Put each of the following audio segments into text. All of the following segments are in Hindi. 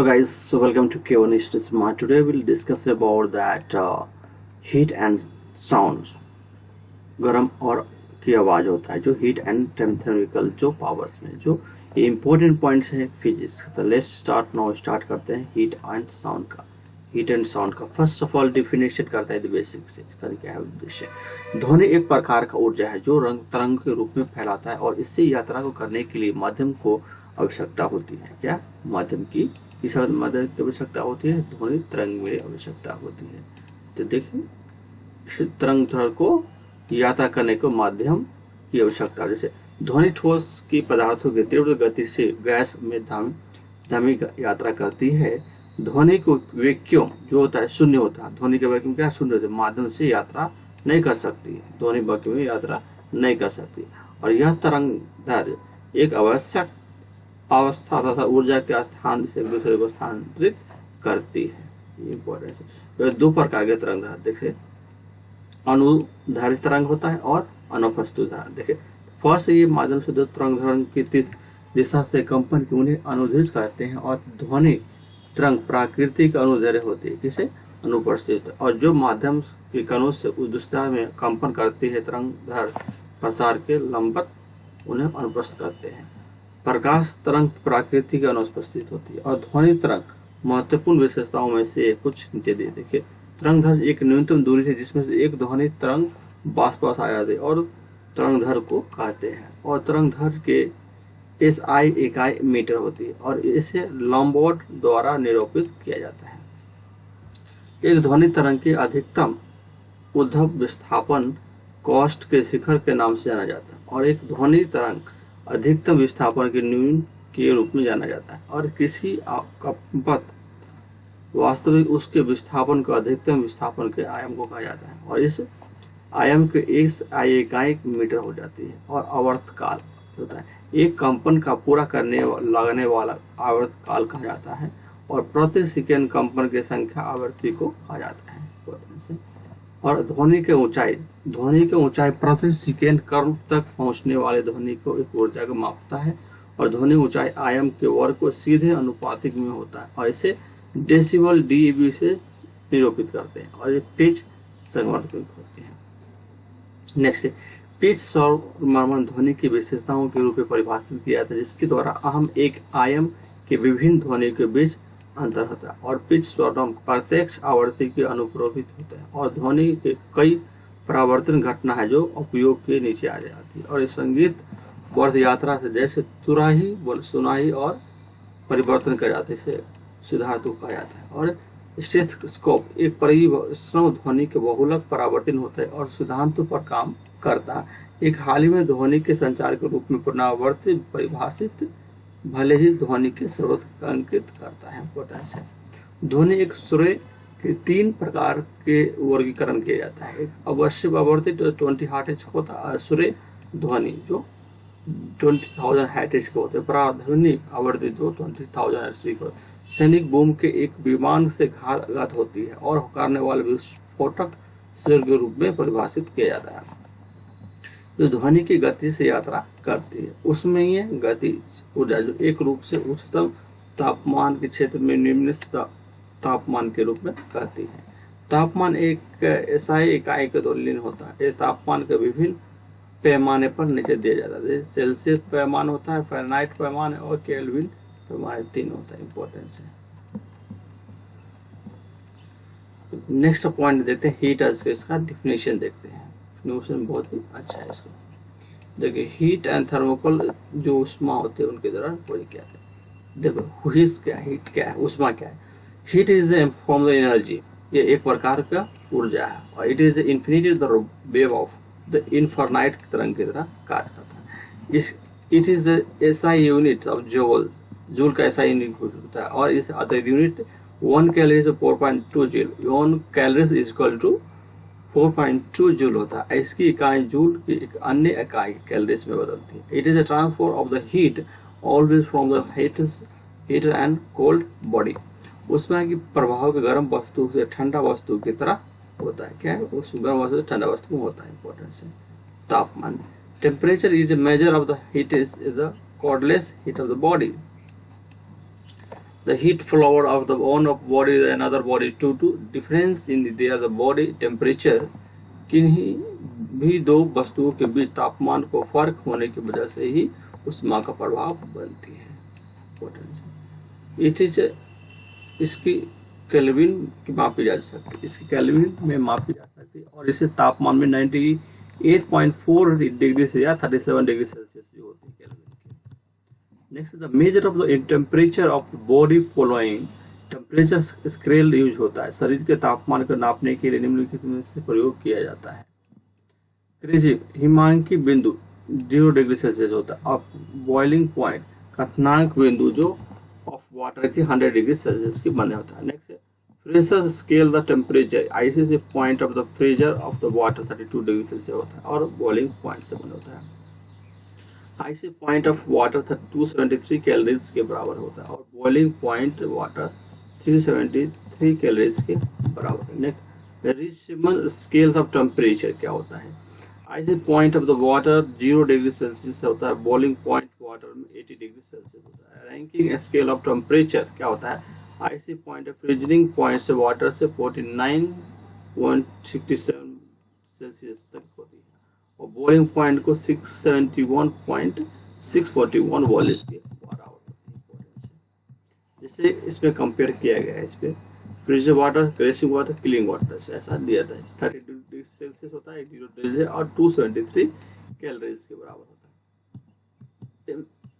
Hello guys, so welcome to K1 Smart. Today we'll discuss about that heat and sounds. गर्म और की आवाज होता है जो हीट एंड टेम्परेचर जो पावर्स में जो ये इंपॉर्टेंट पॉइंट्स है फिजिक्स। तो लेट्स स्टार्ट नाउ। स्टार्ट करते हैं हीट एंड साउंड का। हीट एंड साउंड का फर्स्ट ऑफ ऑल डिफिनेशन करता है बेसिक से। इसका क्या है उद्देश्य? ध्वनि एक प्रकार का ऊर्जा है जो रंग तरंग के रूप में फैलाता है और इससे यात्रा को करने के लिए माध्यम को आवश्यकता होती है। क्या माध्यम की किस माध्यम की आवश्यकता होती है? ध्वनि तरंग में आवश्यकता होती है। तो देखिए इस तरंग ध्वनि को यात्रा करने को माध्यम की आवश्यकता। जैसे ध्वनि ठोस की पदार्थों की तीव्र गति से गैस में धीमी यात्रा करती है। ध्वनि को वैक्यूम जो होता है शून्य होता है। ध्वनि का वैक्यूम क्या शून्य होता है, माध्यम से यात्रा नहीं कर सकती है। ध्वनि वैक्यूम में यात्रा नहीं कर सकती और यह तरंग दैर्घ्य एक आवश्यक अवस्था तथा ऊर्जा के स्थान से दूसरे को स्थानांतरित करती है। इंपॉर्टेंस है। दो प्रकार के तरंग देखिए, अनुदैर्घ्य तरंग होता है और अनुप्रस्थ तरंग। देखिए फर्स्ट ये माध्यम से दो तरंग की दिशा से कंपन की उन्हें अनुदैर्घ्य कहते हैं और ध्वनि तरंग प्राकृतिक अनुदैर्घ्य होती है किसे अनुप्रस्थ। और जो माध्यम के कणों से उस दिशा में कंपन करती है तरंग दैर्घ्य प्रसार के लंबवत उन्हें अनुप्रस्थ कहते हैं। प्रकाश तरंग प्राकृतिक अनुपस्थित होती है और ध्वनि तरंग महत्वपूर्ण विशेषताओं में से कुछ नीचे दे। देखिए तरंग दैर्घ्य एक न्यूनतम दूरी है जिसमें से एक ध्वनि तरंग वापस आ जाती है और तरंग दैर्घ्य को कहते हैं। और तरंग दैर्घ्य के SI इकाई मीटर होती है और इसे लंबवत द्वारा निरूपित किया जाता है। एक ध्वनि तरंग के अधिकतम उद्धव विस्थापन कॉस्ट के शिखर के नाम से जाना जाता है और एक ध्वनि तरंग अधिकतम विस्थापन के न्यून के रूप में जाना जाता है। और किसी कंपन वास्तविक उसके विस्थापन को अधिकतम विस्थापन के आयाम को कहा जाता है और इस आयाम के SI इकाई मीटर हो जाती है। और आवर्तकाल होता है एक कंपन का पूरा लगने वाला आवर्तकाल कहा जाता है और प्रति सेकंड कंपन की संख्या आवृत्ति को कहा जाता है। और ध्वनि की ऊंचाई प्रति सेकंड कर्व तक पहुंचने वाले ध्वनि को एक ऊर्जा को मापता है और ध्वनि ऊंचाई आयाम के वर्ग को सीधे अनुपातिक में होता है और इसे डेसिबल DB से निरूपित करते हैं और ये पिच संवर्धित होते हैं। नेक्स्ट पिच स्वर ध्वनि की विशेषताओं के रूप में परिभाषित किया जाता है जिसके द्वारा अहम एक आयाम के विभिन्न ध्वनि के बीच अंतर होता है। और पिच स्वरम प्रत्यक्ष आवृत्ति के अनुप्रोवित होते हैं और ध्वनि के कई परावर्तन घटना है जो उपयोग के नीचे आ जाती है। और इस संगीत वर्ध यात्रा से जैसे तुराही सुनाही और परिवर्तन कर जाते हैं सुधार तो कहा जाता है। और स्टेथोस्कोप एक परिश्रम ध्वनि के बहुलक परावर्तन होता है और सिद्धांतों पर काम करता है। एक हाल ही में ध्वनि के संचार के रूप में पुनरावर्तित परिभाषित भले ही ध्वनि के स्रोत का अंकित करता है। इंपॉर्टेंस है ध्वनि एक सुरे के 3 प्रकार के वर्गीकरण किया जाता है। एक अवश्य आवर्तित 20 हर्ट्ज होता है, सुरे ध्वनि जो 20,000 हर्ट्ज के होते हैं, प्राध्वनि आवर्तित जो 20,000 हर्ट्ज को सैनिक बूम के एक विमान से घात होती है और करने वाले विस्फोटक शोर के रूप में परिभाषित किया जाता है जो ध्वनि की गति से यात्रा करती है। उसमें ये गति ऊर्जा जो एक रूप से उच्चतम तापमान के क्षेत्र में निम्नतम तापमान के रूप में कहती है। तापमान एक SI इकाई के द्वारा होता है। ये तापमान के विभिन्न पैमाने पर नीचे दिया जाता है। सेल्सियस पैमान होता है, फ़ारेनहाइट पैमान और केल्विन पैमाने 3 होता है। इंपॉर्टेंस है। नेक्स्ट पॉइंट देखते हैं हीट। इसका डिफिनेशन देखते हैं। डिफिनेशन बहुत ही अच्छा है इसका। देखिए हीट एंड थर्मोकोल जो उष्मा होते हैं उनके दौरान कोई क्या है। देखो हीट क्या है, हीट क्या है, उष्मा क्या है। Heat is form the energy, ये एक प्रकार का ऊर्जा है और it is infinity the wave of the infinite तरंग की तरह कार्य करता है। It is SI unit of joule, joule का SI यूनिट होता है और इस other unit 1 calorie 4.2 joule, 1 calorie is equal to 4.2 joule होता है। इसकी इकाई जूल की एक अन्य इकाई कैलोरीज में बदलती है। It is a transfer of the heat always from the heater and cold body. उसमें की प्रभाव के गर्म वस्तु से ठंडा वस्तु की तरह होता है। क्या है उस गर्म वस्तु से ठंडा वस्तु में होता है। इंपॉर्टेंस है तापमान। Temperature is a measure of the heat is the cordless heat of the body. the heat flow of the one of body another body due to difference in their the body temperature, किन्हीं भी दो वस्तुओं के बीच तापमान को फर्क होने की वजह से ही ऊष्मा का प्रभाव बनती है। इट इज इसकी केल्विन की मापी जा सकती है, इसकी केल्विन में मापी जा सकती है और इसे तापमान में 98.4 डिग्री से या 37 डिग्री सेल्सियस जो होती है केल्विन की। Next the measure of the temperature of the body following temperature scale use होता है। शरीर के तापमान को नापने के लिए निम्नलिखित में से प्रयोग किया जाता है। क्रेजी हिमांकी बिंदु 0 डिग्री सेल्सियस होता है और बॉइलिंग पॉइंट क्वथनांक बिंदु जो ऑफ वाटर के 100 डिग्री सेल्सियस के बने होता है। Next fresher scale the temperature, IC point of the freezer of the water 32 degree Celsius होता है और बॉइलिंग पॉइंट से बने होता है। IC point of water 273 calories के बराबर होता है और बॉइलिंग पॉइंट वाटर 373 कैलोरीज के बराबर है। Next Richman scale of temperature क्या होता है। IC point of the water 0 degree Celsius होता है, बॉइलिंग पॉइंट वाटर में 80 डिग्री सेल्सियस होता है। रैंकिंग स्केल ऑफ टेम्परेचर क्या होता है। IC point of freezing point से वाटर से 49.67 सेल्सियस तक होती है और बॉइलिंग पॉइंट को 671.641 वॉल्यूम के बराबर होती है। जैसे इसमें कंपेयर किया गया है, इस पे freezer water, crashing water, cooling water से ऐसा दिया था। 32 डिग्री सेल्सियस होता है 0 डिग्री और 273 कैलोरीज के बराबर होता है।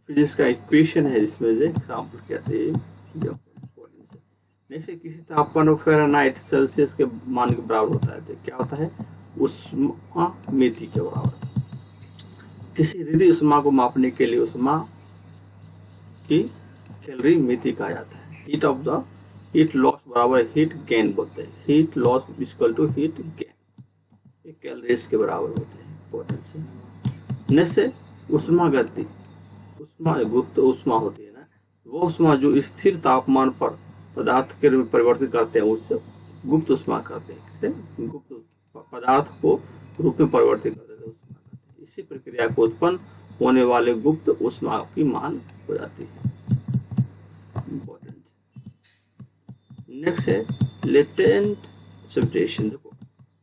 फिजिक्स का इक्वेशन है जिसमें से एग्जांपल कहते हैं। नेक्स्ट किसी तापमान फ़ारेनहाइट सेल्सियस के मान के बराबर होता है तो क्या होता है, ऊष्मा मिति के बराबर। किसी रिद्धि ऊष्मा को मापने के लिए ऊष्मा की कैलोरी मिति कहा जाता है। Heat of the heat loss बराबर हीट गेन बोलते हैं। Heat loss equal to heat gain, ये कैलोरीज के बराबर होते हैं। इंपॉर्टेंस नेक्स्ट ऊष्मा गति, ऊष्मा गुप्त ऊष्मा होती है ना, वो ऊष्मा जो स्थिर तापमान पर पदार्थ के रूप में परिवर्तित करते हैं उससे गुप्त ऊष्मा कहते हैं। किसे गुप्त पदार्थ को रूप में परिवर्तित करते हैं ऊष्मा कहते हैं। इसी प्रक्रिया को उत्पन्न होने वाले गुप्त ऊष्मा की मान हो जाती है। इंपॉर्टेंट नेक्स्ट है लेटेंट प्रेसिपिटेशन। देखो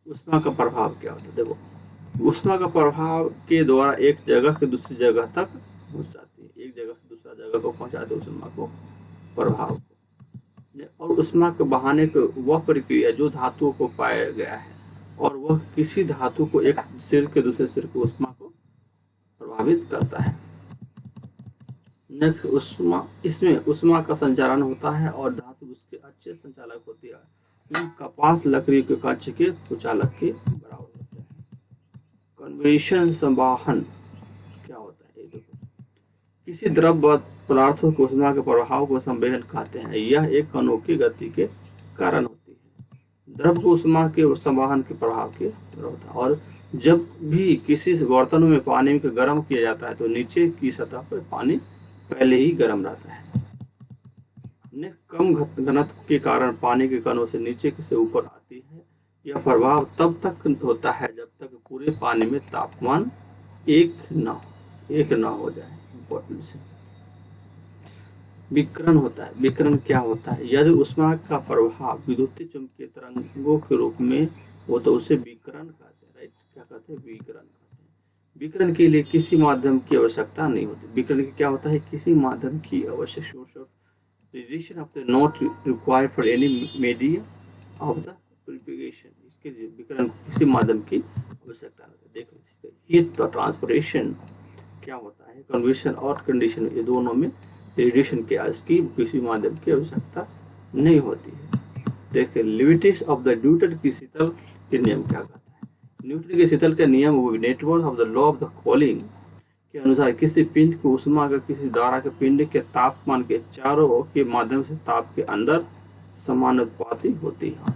ऊष्मा का प्रभाव क्या होता है। देखो ऊष्मा का प्रभाव के द्वारा एक जगह से दूसरी जगह तक पहुंच जाती है, एक जगह से दूसरा जगह को पहुंचाते हैं ऊष्मा को प्रभाव को। और ऊष्मा के बहाने की वह प्रक्रिया जो धातुओं को पाया गया है और वह किसी धातु को एक सिर के दूसरे सिर को ऊष्मा को प्रभावित करता है। नेक्स्ट ऊष्मा, इसमें ऊष्मा का संचालन होता है और धातु उसके अच्छे संचालक होती है। कपास लकड़ी के कच्छ के कुचालक के बराबर होते हैं। कन्वेक्शन संवाहन क्या होता है। देखो किसी द्रव पदार्थों को ऊष्मा के प्रभाव को संवहन कहते हैं। यह एक अनोखी गति के कारण होती है। द्रव को ऊष्मा के संवहन के प्रभाव के होता है और जब भी किसी बर्तन में पानी को गर्म किया जाता है तो नीचे की सतह पर पानी पहले ही गर्म रहता है। कम घनत्व के कारण पानी के कणों से नीचे से ऊपर आती है। यह प्रभाव तब तक होता है जब तक पूरे पानी में तापमान एक न हो जाए। इंपॉर्टेंट से विकिरण होता है। विकिरण क्या होता है। यदि ऊष्मा का प्रभाव विद्युत चुंबकीय तरंगों के रूप में हो तो उसे विकिरण कहते हैं। राइट, क्या कहते हैं, विकिरण कहते हैं। विकिरण के लिए किसी माध्यम की आवश्यकता नहीं होती। विकिरण क्या होता है, किसी माध्यम की आवश्यकता। Radiation of the not required for any medium of the propagation। इसके लिए विकिरण किसी माध्यम की आवश्यकता नहीं होती। देखो हीट द ट्रांसपोर्टेशन क्या होता है, कन्वेक्शन और कंडीशन, ये दोनों में रेडिएशन के इसकी किसी माध्यम की आवश्यकता नहीं होती है। देखिए लिविटिस ऑफ द न्यूटन की शीतल के नियम क्या कहता है। न्यूटन के शीतल का नियम वो network of the law of the cooling के अनुसार किसी पिंड को ऊष्मा का किसी धारा के पिंड के तापमान के चारों ओर के माध्यम से ताप के अंदर समानुपाती होती है।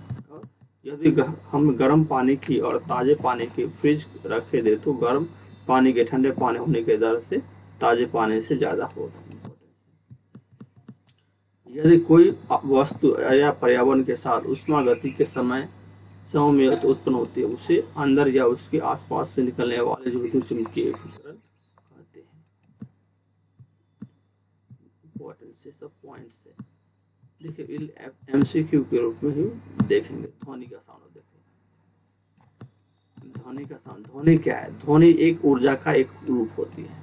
यदि हम गर्म पानी की और ताजे पानी की फ्रिज रखे दे तो गर्म पानी के ठंडे पानी होने के दर से ताजे पानी से ज्यादा होता है। यदि कोई वस्तु या पर्यावरण के साथ ऊष्मा गति के समय में उत्पन्न होती है उसे अंदर या उसके आसपास से निकलने वाले जो विद्युत चुम्बकीय विकिरण कहते हैं। इंपॉर्टेंस सब पॉइंट्स है। देखिए MCQ के रूप में ही देखेंगे ध्वनि का साउंड। देखिए ध्वनि का साउंड, ध्वनि क्या है? ध्वनि एक ऊर्जा का एक रूप होती है।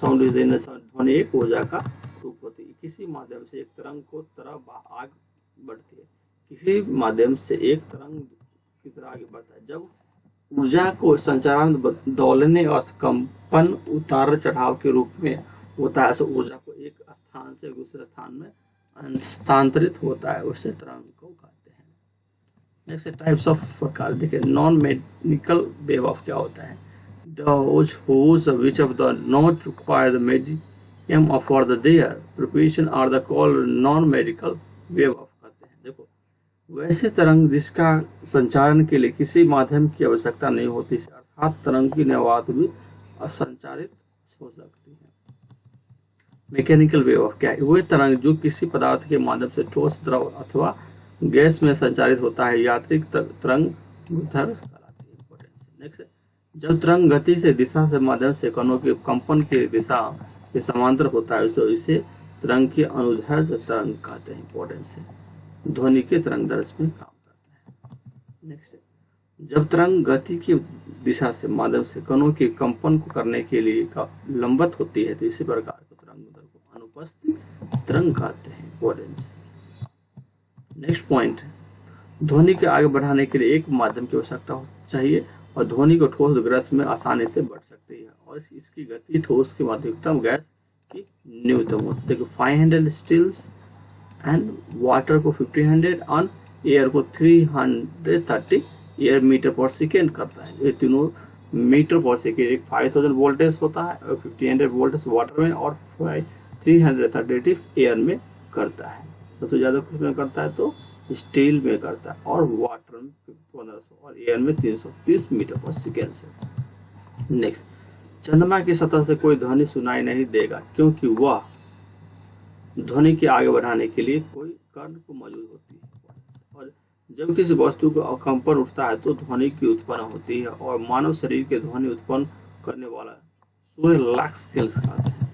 साउंड इज इन ध्वनि एक ऊर्जा का रूप होती है। किसी माध्यम से एक तरंग को तरफ आगे बढ़ती है, किसी माध्यम से एक तरंग की तरह आगे बढ़ता है। जब ऊर्जा को संचारण दौलने और कंपन उतार चढ़ाव के रूप में होता है, तो ऊर्जा को एक स्थान से दूसरे स्थान में हस्तांतरित होता है, उससे तरंग को कहते हैं। नेक्स्ट टाइप्स ऑफ प्रकार देखिए, नॉन मैकेनिकल वेव ऑफ क्या होता है? Those whose which of the not require the medium of for the their preparation are the called non-medical wave of कहते हैं। देखो वैसे तरंग जिसका संचारण के लिए किसी माध्यम की आवश्यकता नहीं होती, अर्थात तरंग की नवात भी असंचारित हो सकती है। मैकेनिकल वेव ऑफ क्या है? वह तरंग जो किसी पदार्थ के माध्यम से ठोस, द्रव अथवा गैस में संचारित होता है, यांत्रिक तरंग कहलाती है। नेक्स्ट, जब तरंग गति से दिशा से माध्यम से कणों के कंपन की दिशा के समांतर होता है, तो इसे तरंग की अनुदैर्ध्य तरंग कहते हैं। इंपॉर्टेंस है, ध्वनि के तरंग दैर्ध्य में काम करता है। नेक्स्ट, जब तरंग गति की दिशा से माध्यम से कणों के कंपन को करने के लिए लंबवत होती है, तो इसी प्रकार को तरंग दैर्ध्य को अनुपस्थित तरंग कहते हैं। इंपॉर्टेंस। नेक्स्ट पॉइंट, ध्वनि के आगे बढ़ाने के लिए एक माध्यम की आवश्यकता चाहिए और ध्वनि को ठोस गैस में आसानी से बढ़ सकती है, और इसकी गति ठोस की अधिकतम, गैस की न्यूनतम होती है। देखो 500 स्टिल्स एंड वाटर को 1500 और एयर को 330 एयर मीटर पर सेकेंड करता है। ये तीनों मीटर पर सेकेंड, एक 5000 वोल्टेज होता है और 1500 वोल्टेज वाटर में और 336 एयर में करता है। सबसे ज्यादा कुछ में करता है तो स्टील में करता है, और वाटर में 1500 और एयर में 330 मीटर पर सेकेंड से। नेक्स्ट, चंद्रमा की सतह से कोई ध्वनि सुनाई नहीं देगा, क्योंकि वह ध्वनि के आगे बढ़ाने के लिए कोई कर्ण को मौजूद होती है। और जब किसी वस्तु को कंपन उठता है तो ध्वनि की उत्पन्न होती है, और मानव शरीर के ध्वनि उत्पन्न करने वाला सूर्य लाख स्केल्स कहते हैं।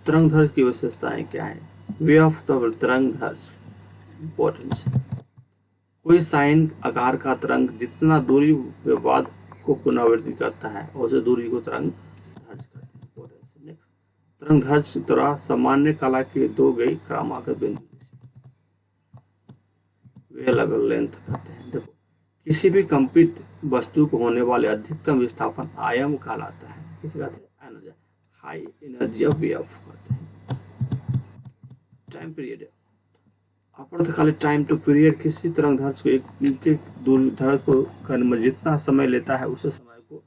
तरंग दैर्ध्य की विशेषताएं क्या है? वे ऑफ द तरंग दैर्ध्य। इंपॉर्टेंस, कोई साइन आकार का तरंग जितना दूरी के बाद को पुनरावृत्ति करता है, उसे दूरी को तरंग दैर्ध्य कहते हैं। इंपॉर्टेंस। नेक्स्ट, तरंग दैर्ध्य तरह सामान्य कला के दो गई क्रमागत बिंदु वे अलग लेंथ कहते हैं। देखो किसी भी कंपित वस्तु को होने वाले अधिकतम विस्थापन आयाम कहलाता है। किसे कहते हैं? Energy, high energy of wave कहते हैं। टाइम पीरियड, अपर्धकालिक टाइम टू पीरियड, किसी तरंग दैर्ध्य को एक दूरी दैर्ध्य को करने में जितना समय लेता है, उसे समय को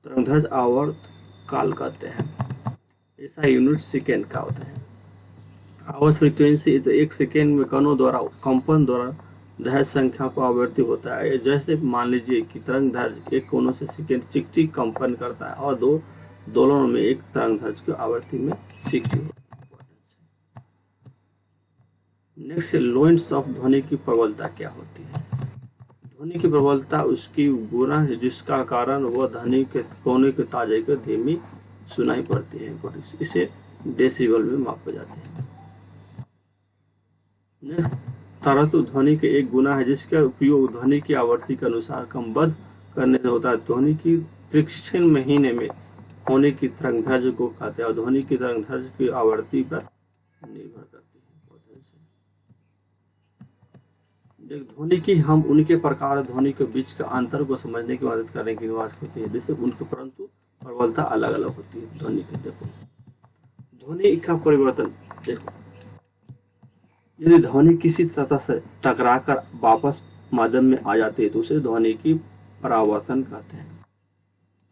तरंग दैर्ध्य आवर्त काल कहते हैं। ऐसा यूनिट सेकेंड का होता है। आवर्त फ्रीक्वेंसी एक सेकेंड में कणों द्वारा कंपन द्वारा दैर्ध्य संख्या को आवृत्ति होता है। जैसे मान लीजिए कि तरंग दैर्ध्य एक कोनों से सेकेंड 60 कंपन करता है, और दो दोलनों में एक तरंग दैर्ध्य की आवृत्ति में 60 होती है। नेक्स्ट, लोइंस ऑफ ध्वनि की प्रबलता क्या होती है? ध्वनि की प्रबलता उसकी गुना है जिसका कारण वह ध्वनि के कोने के ताजे को धीमी सुनाई पड़ती है। इसे डेसिबल में मापे जाते हैं। नेक्स्ट, तरतु ध्वनि के एक गुना है जिसका उपयोग ध्वनि की आवृत्ति के अनुसार क्रमबद्ध करने से होता है। ध्वनि की तीक्ष्ण महीने में होने की तरंग दैर्ध्य को कहते हैं, और ध्वनि की तरंग दैर्ध्य की आवृत्ति पर निर्भर करती है। ध्वनि की हम उनके प्रकार ध्वनि के बीच का अंतर को समझने की मदद करने की आवश्यकता होती है, जिससे उनके परंतु प्रबलता अलग अलग होती है ध्वनि के। देखो ध्वनि का परिवर्तन, देखो यदि ध्वनि किसी सतह से टकराकर वापस माध्यम में आ जाती है तो उसे ध्वनि की परावर्तन कहते हैं।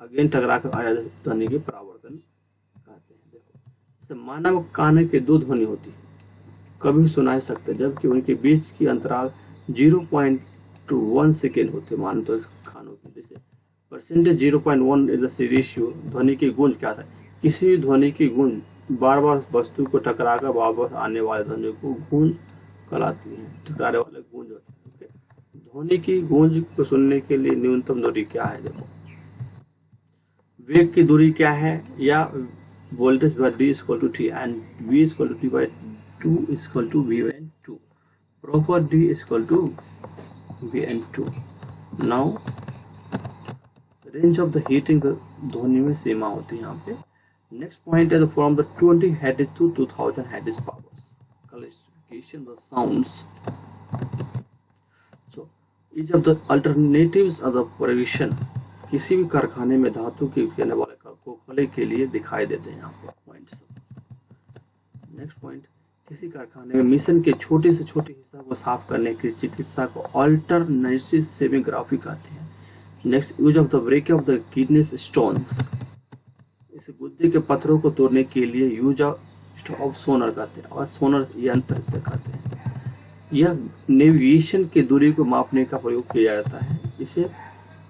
अगेन टकराकर आ जाती है ध्वनि की परावर्तन कहते हैं। देखो जैसे मानव कान के दो ध्वनि होती है, कभी सुनाई सकते, जबकि उनके बीच की अंतराल 0.1 सेकेंड होते मान तो खानों की। जैसे परसेंटेज 0.1 इज द रेशियो। ध्वनि की गूंज क्या था? किसी भी ध्वनि की गूंज बार बार वस्तु को टकराकर वापस आने वाले ध्वनि को गूंज कहलाती है। टकराने वाले गूंज होते हैं। ध्वनि की गूंज को सुनने के लिए न्यूनतम दूरी क्या है? देखो वेग की दूरी क्या है, या voltage by d equal to t and v equal to t by 2 equal to v by 2। proper D is equal to Vn2. Now range of the heating ध्वनि में सीमा होती है यहाँ पे. नेक्स्ट पॉइंट है from the 20 Hz to 2000 Hz powers classification the sounds. So each of the alternatives of the provision किसी भी कारखाने में धातु के कहने वाले खोखले के लिए दिखाई देते हैं यहाँ पे पॉइंट्स. नेक्स्ट पॉइंट, किसी कारखाने में मिशन के छोटे से छोटे हिस्सा को साफ करने की चिकित्सा को अल्टरनेटिव सेमीग्राफी कहते हैं. Next, use of the break of the kidneys stones, इस गुर्दे के पत्थरों को तोड़ने के लिए यूज ऑफ सोनर कहते हैं और सोनर यंत्र कहते हैं. यह नेविगेशन की दूरी को मापने का प्रयोग किया जाता है. इसे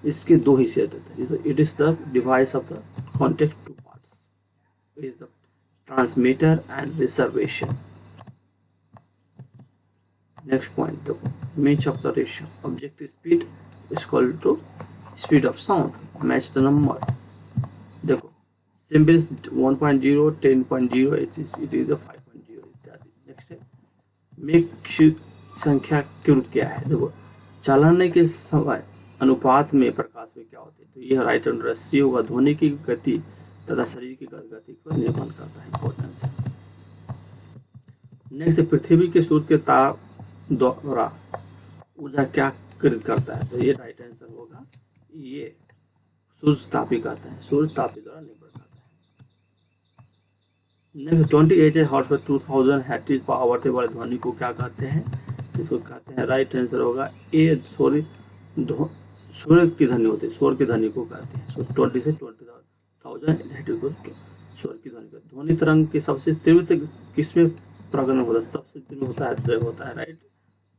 इसके दो हिस्से होते हैं. It is the device of the contact two parts, is the transmitter and reservation. Next point, the Mach of the ratio object speed is equal to speed of sound, Mach the number. देखो सिंपल 1.0 10.0 इट इज 5.0 इत्यादि. नेक्स्ट है मेक संख्या क्यों क्या है. देखो चलाने के समय अनुपात में प्रकाश में क्या होते हैं, तो यह राइट एंड रस्सी होगा. ध्वनि की गति तथा शरीर की गति को निर्माण करता है. इंपॉर्टेंस. नेक्स्ट, पृथ्वी के सूर्य के ताप द्वारा ऊर्जा क्या करता है, तो ये राइट आंसर होगा. ये सूर्य तापी कहता है, सूर्य तापी द्वारा निर्भर करता है. नेक्स्ट, 28 हॉर्स पर 2000 Hz पावर वाले ध्वनि को क्या कहते हैं, इसको कहते हैं राइट आंसर होगा ए. सूर्य की ध्वनि होती है, सूर्य की ध्वनि को कहते हैं. 20 से 20,000 Hz को सूर्य की ध्वनि. ध्वनि तरंग की सबसे तीव्र किसमें प्रगमन होता है, सबसे तीव्र होता है राइट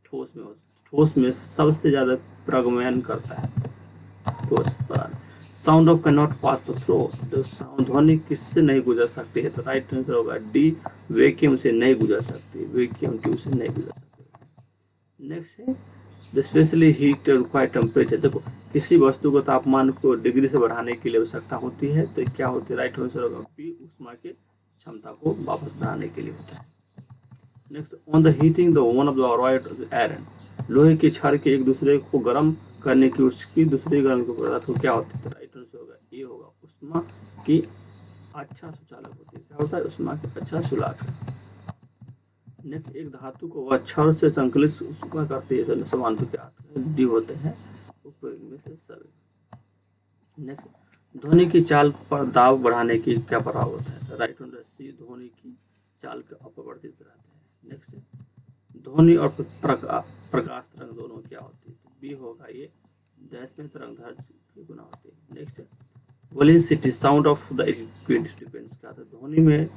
ठोस में. ठोस में सबसे ज्यादा प्रगमन करता है ठोस पर. Sound of can not pass the throw, तो ध्वनि किससे नहीं गुजर सकती है, तो राइट आंसर होगा डी. वैक्यूम से नहीं गुजर सकती, वैक्यूम ट्यूब से नहीं गुजर सकती. नेक्स्ट है the specially heat required temperature. देखो किसी वस्तु को तापमान को डिग्री से बढ़ाने की लिए आवश्यकता होती है, तो क्या होती है, राइट आंसर होगा बी. ऊष्मा के क्षमता को वापस बढ़ाने के लिए होता है. Next, on the heating the one of the rod iron, लोहे की छड़ के एक दूसरे को गर्म करने की उसकी दूसरी गर्म को पदार्थ को क्या होती है, तो राइट आंसर होगा ये होगा उष्मा की अच्छा सुचालक होती है. क्या होता है, उष्मा की अच्छा सुलाक. नेक्स्ट, एक धातु को वह छड़ से संकलित उष्मा करती है, समांतर क्या डी होते हैं उपयोग में से सभी. नेक्स्ट, ध्वनि की चाल पर दाब बढ़ाने की क्या प्रभाव होता है, तो राइट आंसर सी. ध्वनि की चाल के अपरिवर्तित रहते हैं. नेक्स्ट, ध्वनि और प्रकाश तरंग दोनों क्या होती है, तो बी होगा ये. देश में तरंग दैर्घ्य की गुना होती है. Next, velocity sound of the liquid depends क्या था, ध्वनि में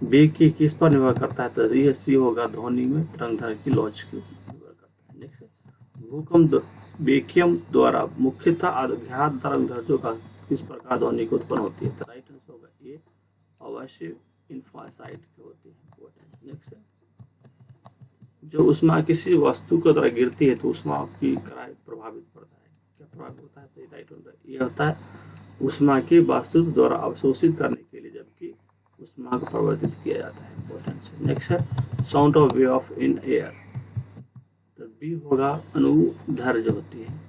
वेग की किस पर निर्भर करता है, तो ये सी होगा. ध्वनि में तरंग दैर्घ्य की लॉज की निर्भर करता है. नेक्स्ट, भूकंप वैक्यूम द्वारा मुख्यतः अज्ञात तरंग दैर्घ्यों का किस प्रकार ध्वनि को उत्पन्न होती है, तो राइट आंसर होगा ये अवश्य इन्फ्रासाइड की होती है. नेक्स्ट, जो उष्मा किसी वस्तु के द्वारा गिरती है तो उष्मा की करार प्रभावित पड़ता है, क्या प्रभावित होता है, तो राइट आंसर ये होता है उष्मा की वस्तु द्वारा अवशोषित करने के लिए, जबकि उष्मा को परिवर्तित किया जाता है. इंपॉर्टेंट. नेक्स्ट है sound of wave of in air, तो बी होगा अनुधर्ज होती है.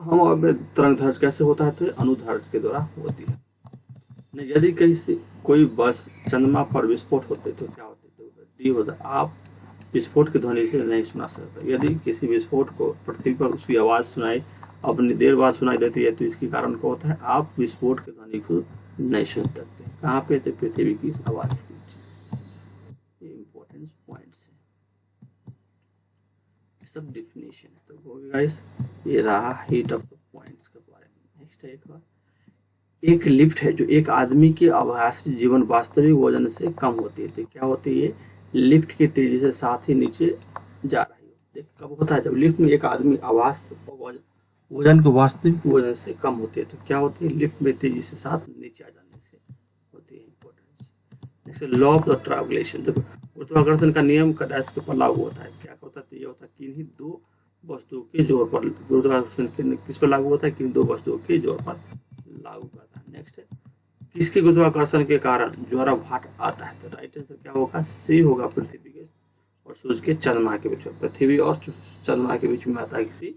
हवा में तरंग दैर्घ्य कैसे होता है, तो अनुधर्ज के द्वारा होती है. यदि कहीं कोई बस चंद्रमा पर विस्फोट होते तो क्या होते, तो डी होता है आप विस्फोट की ध्वनि से नहीं सुना सकते. यदि किसी विस्फोट को पृथ्वी पर उसकी आवाज सुनाई अपनी देर बाद सुनाई देती है, तो इसके कारण क्या होता है, आप विस्फोट की ध्वनि को नहीं सुन सकते. कहाँ पे, तो पृथ्वी की आवाज. ये इंपॉर्टेंट पॉइंट्स है, सब डिफिनेशन है. तो गाइस ये रहा हीट ऑफ द पॉइंट्स के बारे में. नेक्स्ट है एक लिफ्ट है जो एक आदमी की आभासी जीवन वास्तविक वजन से कम होती है, तो क्या होती है, लिफ्ट की तेजी से साथ ही नीचे जा रही हो. देख कब होता है, जब लिफ्ट में एक आदमी आवास वजन के वास्तविक वजन से कम होती है, तो क्या होती है, लिफ्ट में तेजी से साथ नीचे आ जाने से होती है. इंपॉर्टेंस. जैसे लॉ ऑफ द ट्रांसलेशन, देखो गुरुत्वाकर्षण का नियम का डैश के पर लागू होता है. क्या होता है, तो ये होता है किन्हीं दो वस्तुओं के जोड़ पर गुरुत्वाकर्षण किस पर लागू होता है, किन्हीं दो वस्तुओं के जोड़ पर लागू करता है. नेक्स्ट है किसके गुरुत्वाकर्षण के कारण ज्वाराभाट आता है, तो राइट आंसर क्या होगा, सी होगा पृथ्वी के और सूरज के चंद्रमा के बीच में, पृथ्वी और चंद्रमा के बीच में आता है किसी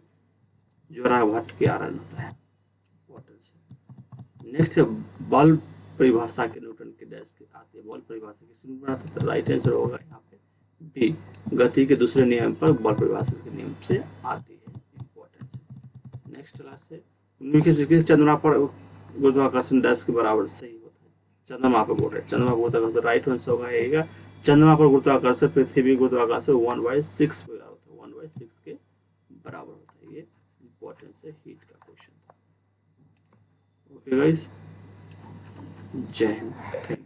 ज्वाराभाट के कारण होता है। नेक्स्ट है बल परिभाषा के न्यूटन के डैश की आती है। बल परिभाषा किसी में बनाते हैं, तो राइट आंसर होगा यहाँ पे बी, गति के दूसरे नियम पर बल परिभाषा के नियम से आती है। इंपॉर्टेंस है। नेक्स्ट क्लास है निम्नलिखित चंद्रमा पर गुरुत्वाकर्षण डैश के बराबर सही होता है। चंद्रमा पर बोल रहे हैं, चंद्रमा गुरुत्वाकर्षण, राइट आंसर होगा यही, चंद्रमा पर गुरुत्वाकर्षण पृथ्वी गुरुत्वाकर्षण 1/6 बराबर होता है, 1/6 के बराबर होता है। ये इंपॉर्टेंस है, हीट का क्वेश्चन था। ओके गाइस, जय हिंद, थैंक यू।